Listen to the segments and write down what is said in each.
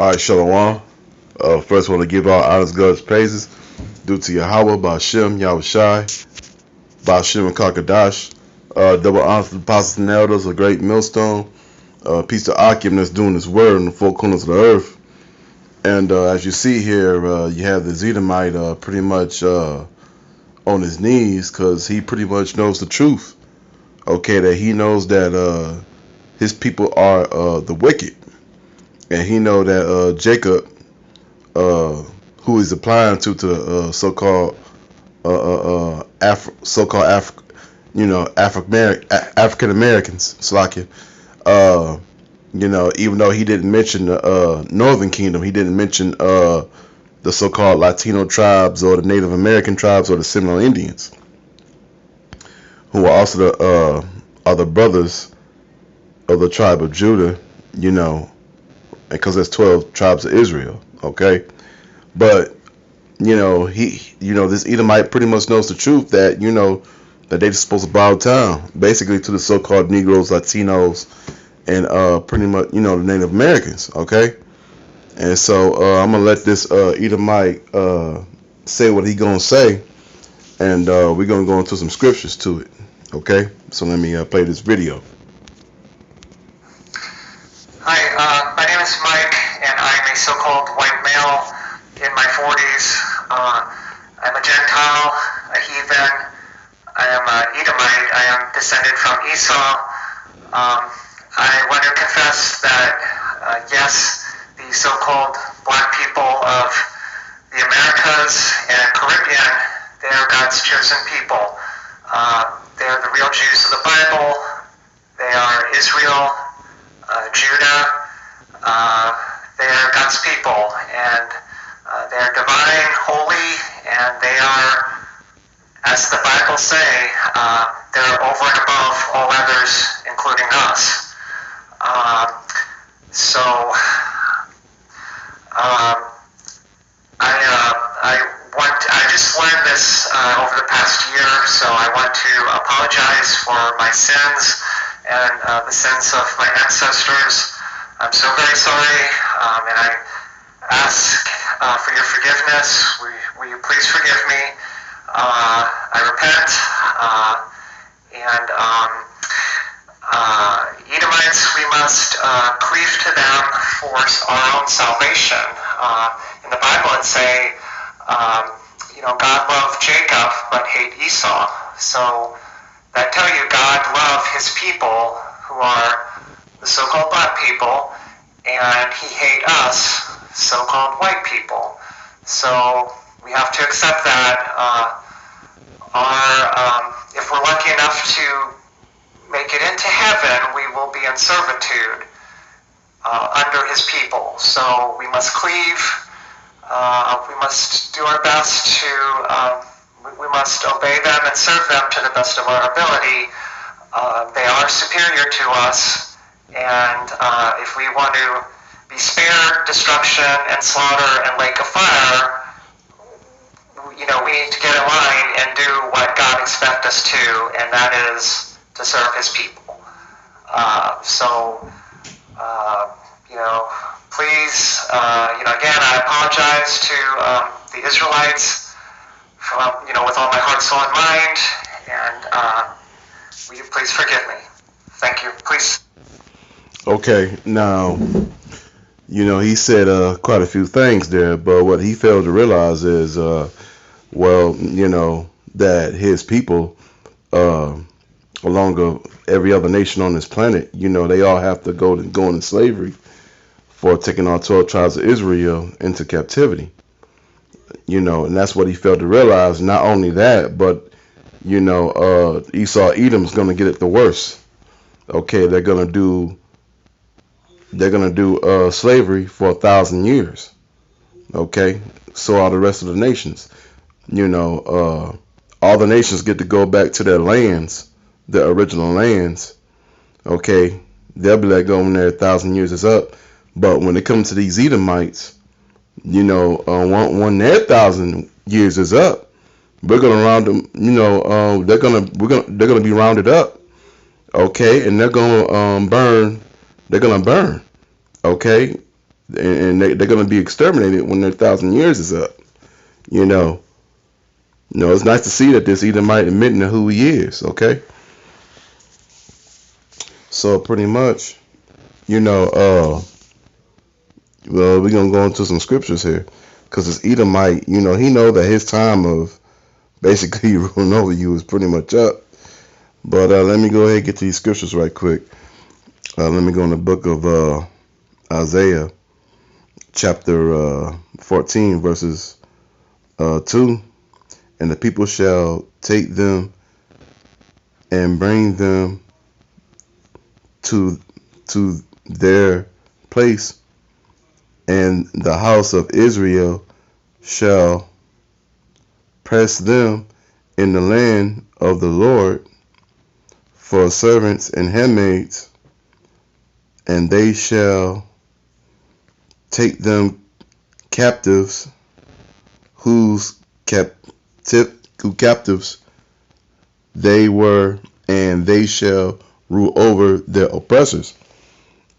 All right, Shalom. First, I want to give all honors, God's praises due to Yahweh, Ba'Shem, Yahushai, Ba'Shem, and Kakadash. Double honors to the apostles and elders, a great millstone. Peace to Akim that's doing his word in the four corners of the earth. And as you see here, you have the Edomite pretty much on his knees because he pretty much knows the truth. Okay, that he knows that his people are the wicked. And he know that Jacob, who he's applying to the so-called African Americans, Slakia. Even though he didn't mention the Northern Kingdom, he didn't mention the so-called Latino tribes or the Native American tribes or the Seminole Indians, who are also the other brothers of the tribe of Judah. Because there's 12 tribes of Israel, okay? But, this Edomite pretty much knows the truth that, that they're supposed to bow down, basically, to the so-called Negroes, Latinos, and pretty much, the Native Americans, okay? And so I'm going to let this Edomite say what he going to say, and we're going to go into some scriptures to it, okay? So let me play this video. Hi, my name is Mike, and I'm a so-called white male in my 40s. I'm a Gentile, a heathen. I am an Edomite. I am descended from Esau. I want to confess that, yes, the so-called black people of the Americas and Caribbean, they are God's chosen people. They are the real Jews of the Bible. They are Israel, Judah. They are God's people, and they are divine, holy, and they are, as the Bible say, they're over and above all others, including us. I just learned this over the past year, so I want to apologize for my sins and the sins of my ancestors. I'm so very sorry, and I ask for your forgiveness. Will you please forgive me? I repent, and Edomites, we must cleave to them for our own salvation. In the Bible it say, God loved Jacob but hate Esau. So that tell you God loved his people who are the so-called black people, and he hate us, so-called white people. So we have to accept that if we're lucky enough to make it into heaven, we will be in servitude under his people. So we must cleave. We must do our best to, we must obey them and serve them to the best of our ability. They are superior to us, and if we want to be spared destruction and slaughter and lake of fire, we need to get in line and do what God expects us to, and that is to serve his people. Please, again, I apologize to the Israelites from, with all my heart, soul, and mind, and will you please forgive me? Thank you. Please. Okay, now, he said quite a few things there, but what he failed to realize is, that his people, along with every other nation on this planet, they all have to go into slavery for taking all 12 tribes of Israel into captivity. And that's what he failed to realize. Not only that, but, Esau Edom's going to get it the worst. Okay, they're going to do slavery for 1,000 years. Okay, so are the rest of the nations. All the nations get to go back to their lands, their original lands. Okay, they'll be like going there 1,000 years is up. But when it comes to these Edomites, when their 1,000 years is up, we're gonna round them. They're gonna be rounded up. Okay, and they're gonna burn. They're gonna burn. Okay, and they're going to be exterminated when their 1,000 years is up. You know, it's nice to see that this Edomite admitting to who he is. Okay, so pretty much, well, we're gonna go into some scriptures here, because this Edomite, he know that his time of basically ruling over you is pretty much up. But let me go ahead and get to these scriptures right quick. Let me go in the book of Isaiah, chapter 14, verses 2. And the people shall take them and bring them to their place, and the house of Israel shall press them in the land of the Lord for servants and handmaids, and they shall take them captives whose captives they were, and they shall rule over their oppressors.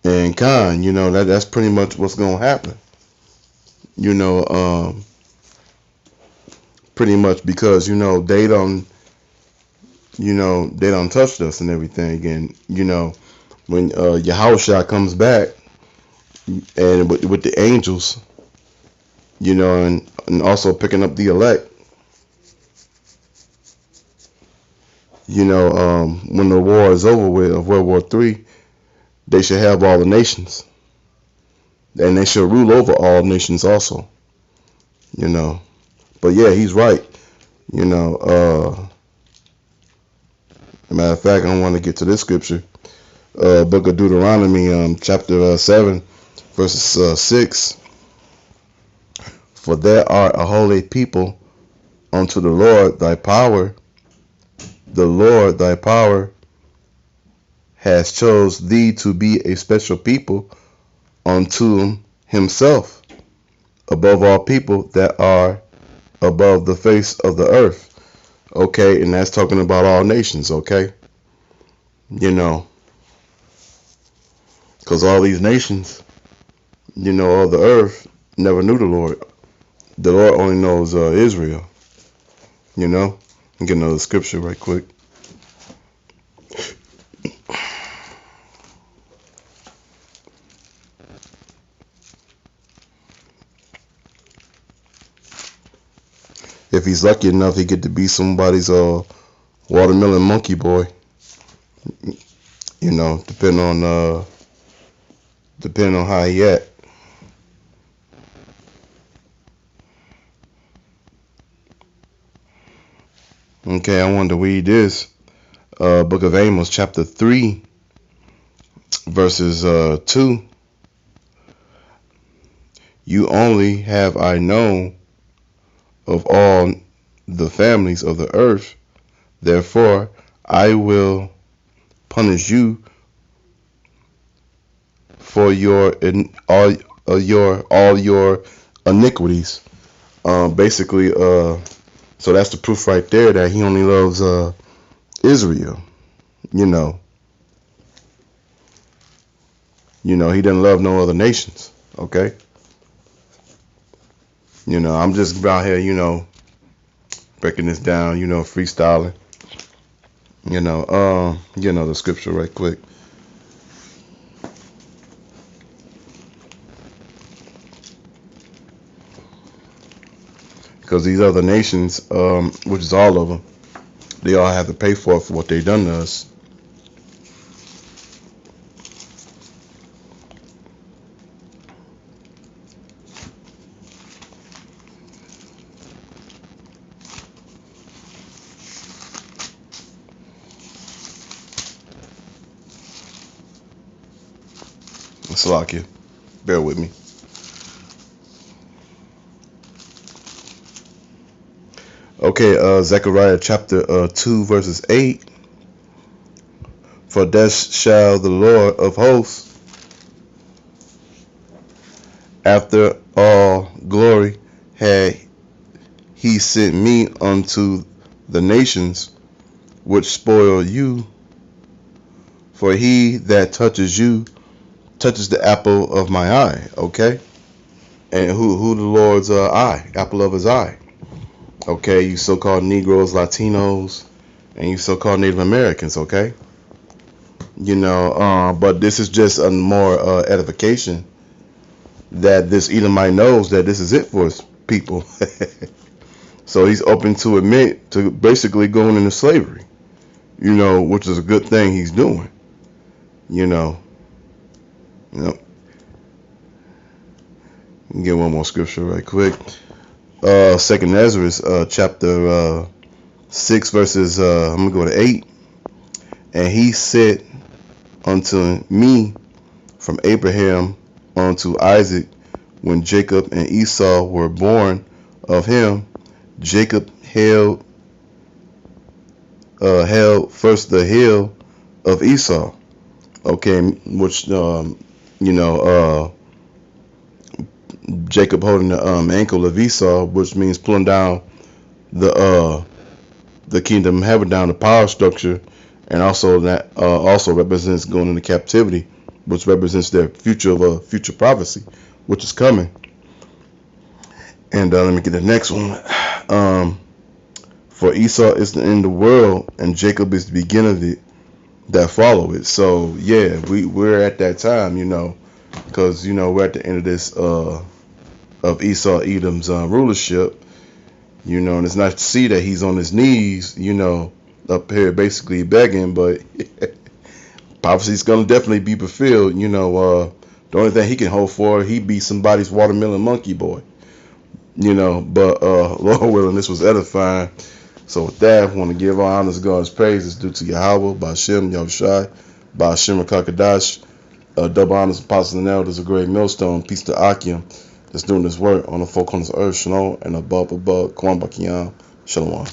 And that's pretty much what's gonna happen. Pretty much because they don't touch us and everything. And when Yahushua comes back and with the angels, and also picking up the elect, when the war is over with of World War III, they should have all the nations, and they should rule over all nations also. But yeah, he's right. Matter of fact, I want to get to this scripture, book of Deuteronomy, chapter 7, verses 6. For thou art a holy people unto the Lord thy power. The Lord thy power has chose thee to be a special people unto himself, above all people that are above the face of the earth. Okay, and that's talking about all nations, okay? Because all these nations, of the earth never knew the Lord. The Lord only knows Israel. Get another scripture right quick. If he's lucky enough, he get to be somebody's watermelon monkey boy. Depending on how he at. Okay, I wanted to read this. Book of Amos, chapter 3, verses 2. You only have I known of all the families of the earth, therefore I will punish you for all your iniquities. Basically, so that's the proof right there that he only loves Israel. He doesn't love no other nations. Okay. I'm just out here, breaking this down, freestyling. The scripture right quick. Because these other nations, which is all of them, they all have to pay for what they've done to us. Salakia, bear with me. Okay, Zechariah chapter 2, verses 8. For thus shall the Lord of hosts, after all glory, had he sent me unto the nations which spoil you. For he that touches you touches the apple of my eye. Okay. And who the Lord's eye, apple of his eye. Okay, you so-called Negroes, Latinos, and you so-called Native Americans. Okay, but this is just a more edification that this Edomite knows that this is it for his people. So he's open to admit to basically going into slavery, which is a good thing he's doing. You know, Get one more scripture right quick. Second Ezra, chapter 6, verses I'm gonna go to 8. And he said unto me from Abraham unto Isaac, when Jacob and Esau were born of him, Jacob held first the heel of Esau. Okay, which Jacob holding the ankle of Esau, which means pulling down the kingdom of heaven, down the power structure, and also that also represents going into captivity, which represents their future of a future prophecy, which is coming. And let me get the next one. For Esau is the end of the world, and Jacob is the beginning of it that follow it. So yeah, we're at that time, because we're at the end of this of Esau Edom's rulership, and it's nice to see that he's on his knees, up here basically begging, but prophecy's gonna definitely be fulfilled. The only thing he can hope for, he be somebody's watermelon monkey boy. But Lord willing, this was edifying. So with that, I want to give all honors, God's praises due to Yahweh, Ba'Shem, Yahushai, Ba'Shem Kakadash, double honors, apostles and elders, a great millstone, peace to Akim, that's doing this work on the four corners of earth, Shalom, and above, Kwan Bakiyam, Shalom.